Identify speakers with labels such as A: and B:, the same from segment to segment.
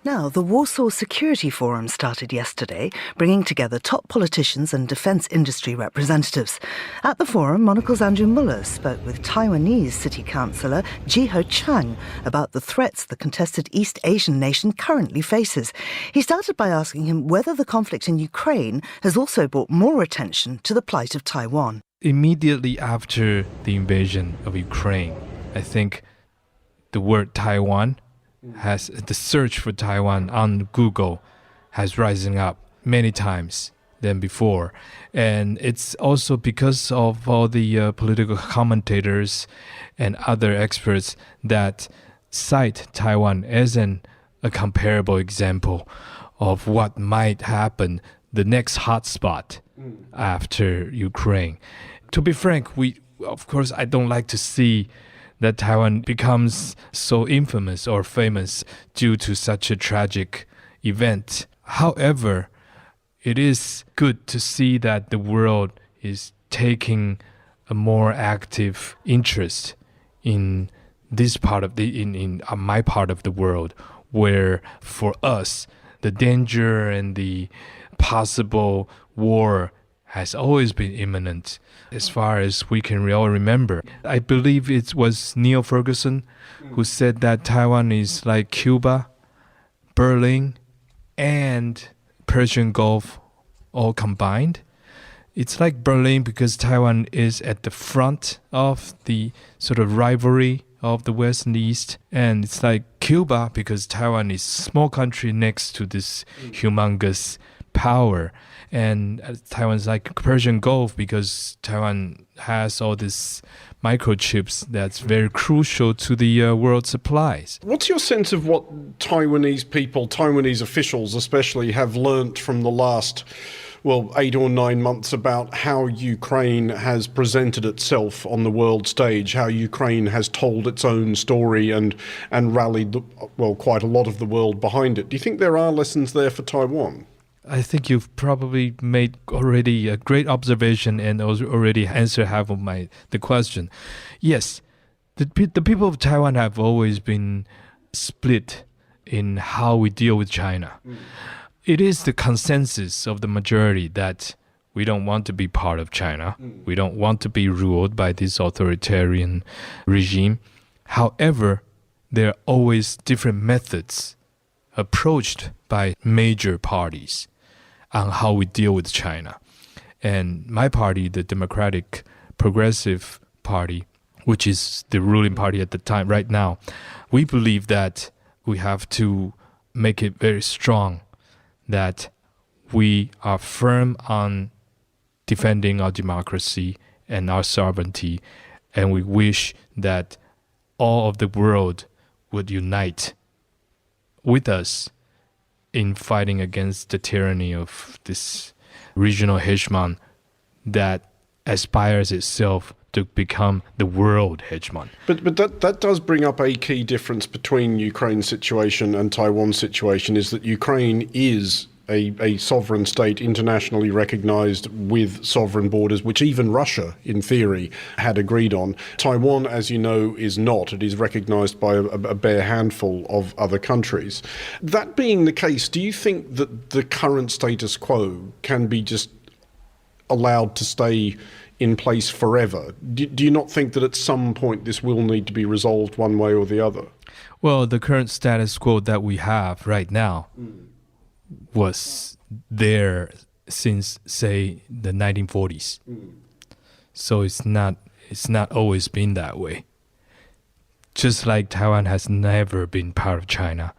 A: Now, the Warsaw Security Forum started yesterday, bringing together top politicians and defense industry representatives. At the forum, MONOCLE's Andrew Mueller spoke with Taiwanese city councillor Jiho Chang about the threats the contested East Asian nation currently faces. He started by asking him whether the conflict in Ukraine has also brought more attention to the plight of Taiwan.
B: Immediately after the invasion of Ukraine, I think the word Taiwan the search for Taiwan on Google has risen up many times than before. And it's also because of all the political commentators and other experts that cite Taiwan as a comparable example of what might happen, the next hotspot after Ukraine. To be frank, of course, I don't like to see that Taiwan becomes so infamous or famous due to such a tragic event. However, it is good to see that the world is taking a more active interest in this part of in my part of the world, where for us the danger and the possible war has always been imminent as far as we can all remember. I believe it was Neil Ferguson who said that Taiwan is like Cuba, Berlin, and Persian Gulf all combined. It's like Berlin because Taiwan is at the front of the sort of rivalry of the West and the East. And it's like Cuba because Taiwan is a small country next to this humongous power. And Taiwan's like Persian Gulf because Taiwan has all these microchips that's very crucial to the world supplies.
C: What's your sense of what Taiwanese people, Taiwanese officials especially, have learnt from the last 8 or 9 months about how Ukraine has presented itself on the world stage, how Ukraine has told its own story and rallied, quite a lot of the world behind it? Do you think there are lessons there for Taiwan?
B: I think you've probably made already a great observation and already answered half of the question. Yes, the people of Taiwan have always been split in how we deal with China. It is the consensus of the majority that we don't want to be part of China. We don't want to be ruled by this authoritarian regime. However, there are always different methods approached by major parties on how we deal with China. And my party, the Democratic Progressive Party, which is the ruling party at the time right now, we believe that we have to make it very strong that we are firm on defending our democracy and our sovereignty, and we wish that all of the world would unite with us in fighting against the tyranny of this regional hegemon that aspires itself to become the world hegemon.
C: But that does bring up a key difference between Ukraine's situation and Taiwan's situation, is that Ukraine is a sovereign state internationally recognized with sovereign borders, which even Russia, in theory, had agreed on. Taiwan, as you know, is not. It is recognized by a bare handful of other countries. That being the case, do you think that the current status quo can be just allowed to stay in place forever? Do you not think that at some point this will need to be resolved one way or the other?
B: Well, the current status quo that we have right now was there since, say, the 1940s. So it's not always been that way. Just like Taiwan has never been part of China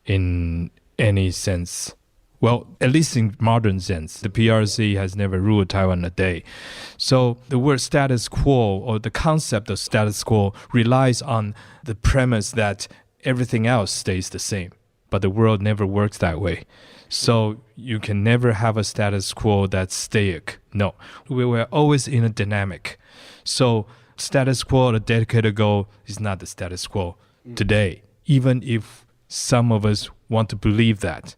B: in any sense. Well, at least in modern sense, the PRC has never ruled Taiwan a day. So the word status quo, or the concept of status quo, relies on the premise that everything else stays the same. But the world never works that way. So you can never have a status quo that's static. No, we were always in a dynamic. So status quo a decade ago is not the status quo today, even if some of us want to believe that.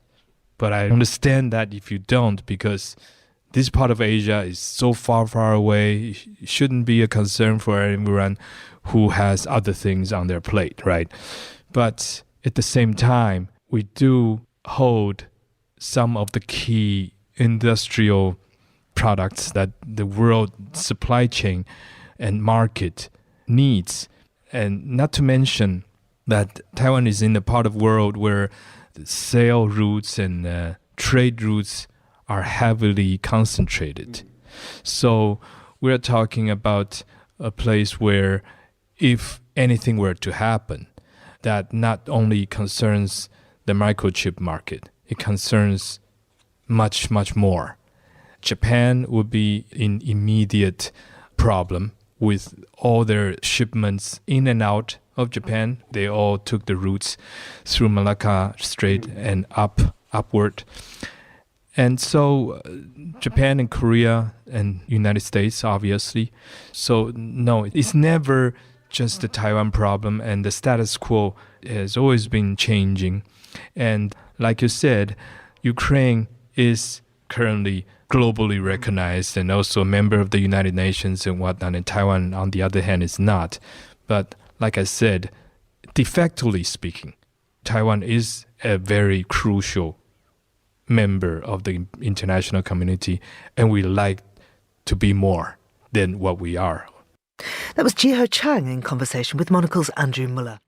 B: But I understand that if you don't, because this part of Asia is so far, far away, it shouldn't be a concern for everyone who has other things on their plate, right? But at the same time, we do hold some of the key industrial products that the world supply chain and market needs. And not to mention that Taiwan is in a part of the world where the sale routes and trade routes are heavily concentrated. So we're talking about a place where if anything were to happen, that not only concerns the microchip market, it concerns much, much more. Japan would be in immediate problem with all their shipments in and out of Japan. They all took the routes through Malacca Strait and upward. And so Japan and Korea and United States, obviously. So no, it's never just the Taiwan problem, and the status quo has always been changing. And like you said, Ukraine is currently globally recognized and also a member of the United Nations and whatnot, and Taiwan, on the other hand, is not. But like I said, de facto speaking, Taiwan is a very crucial member of the international community, and we like to be more than what we are.
A: That was Jiho Chang in conversation with MONOCLE's Andrew Mueller.